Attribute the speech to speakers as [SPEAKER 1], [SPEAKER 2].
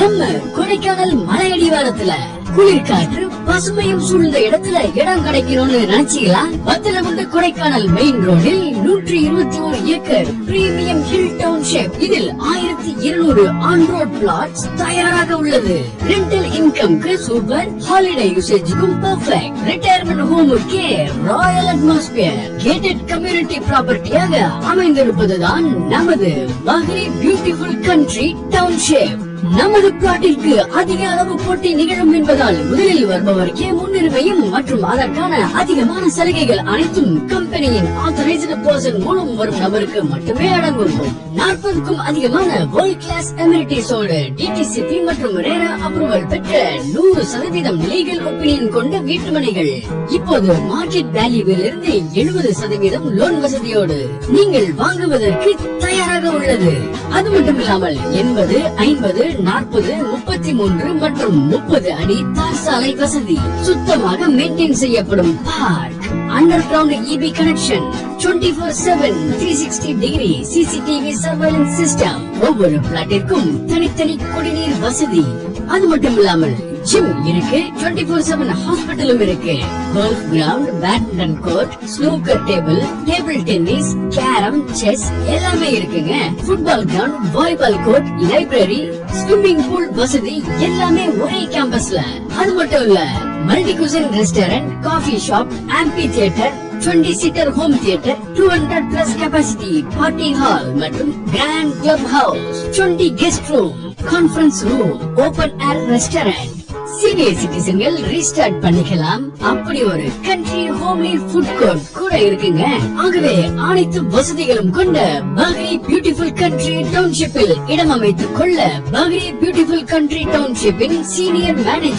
[SPEAKER 1] நம்ம கொடைக்கானல் மலையடிவாரத்துல குளிர்காற்று பசுமையும் சூழ்ந்த இடத்துல இடம் கிடைக்கணும்னு நினைச்சீங்களா? பத்திரமுண்டு கொடைக்கானல் மெயின் ரோடில் 121 ஏக்கர் பிரீமியம் ஹில் டவுன்ஷிப். இதில் 1200 ஆன் ரோட் பிளாட்ஸ் தயாராக உள்ளது. ரெண்டல் இன்கம்க்கு சூப்பர், ஹாலிடே யூசேஜுக்கும் பெர்ஃபெக்ட், ரிட்டையர்மெண்ட் ஹோமுக்கு ராயல் அட்மாஸ்பியர், கேட்டட் கம்யூனிட்டி ப்ராப்பர்ட்டியாக அமைந்திருப்பதுதான் நமது பஹ்ரி பியூட்டிஃபுல் கண்ட்ரி டவுன்ஷிப். நமது பிளாட்டிற்கு அதிக அளவு போட்டி நிகழும் என்பதால் முதலில் வருபவருக்கே முன்னுரிமையும் மற்றும் அதற்கான அதிகமான சலுகைகள் அனைத்தும் கம்பெனியின் ஆத்தரைஸ்டு பர்சன் மூலம் வரும் நபருக்கு மட்டுமே அடங்கும். 40க்கும் அதிகமான வேர்ல்ட் கிளாஸ் அமெனிட்டிஸோடு டிடிசிபி மற்றும் ரேரா அப்ரூவல் பெற்ற 100% லீகல் ஒப்பீனியன் கொண்ட வீட்டுமனைகள் இப்போது மார்க்கெட் வேல்யூவில் இருந்து 70% லோன் வசதியோடு நீங்கள் வாங்குவதற்கு தயாராக உள்ளது. அது மட்டும் இல்லாமல் 80, 50, 40, 33 மற்றும் 30 அடி தார் சாலை வசதி, சுத்தமாக மெயின்டைன் செய்யப்படும் park, under ground EB connection, 24/7 360 degree CCTV surveillance system, ஒவ்வொரு பிளாட்டிற்கும் தனித்தனி குடிநீர் வசதி. அது மட்டும் இல்லாமல் ஜிம் இருக்கு, 24/7 ஹாஸ்பிட்டலும் இருக்கு, golf ground, badminton court, snooker table, table tennis, carrom, chess எல்லாமே இருக்குங்க. Football ground, volleyball court, library, swimming pool வசதி எல்லாமே ஒரே கேம்பஸ்ல. அது மட்டும் இல்ல, multi cuisine restaurant, coffee shop, amphi theatre, 20 seater home theatre, 200+ capacity party hall மற்றும் grand club house, 20 guest room, conference room, open air restaurant. Senior சிட்டிசன்கள் restart பண்ணிக்கலாம். அப்படி ஒரு கண்ட்ரி ஹோம்லி ஃபுட் கோர்ட் கூட இருக்குங்க. ஆகவே அனைத்து வசதிகளும் கொண்ட பஹ்ரி பியூட்டிஃபுல் கண்ட்ரி டவுன்ஷிப்பில் இடம் அமைத்துக் கொள்ள பஹ்ரி பியூட்டிஃபுல் கண்ட்ரி டவுன்ஷிப்பின் சீனியர் மேனேஜர்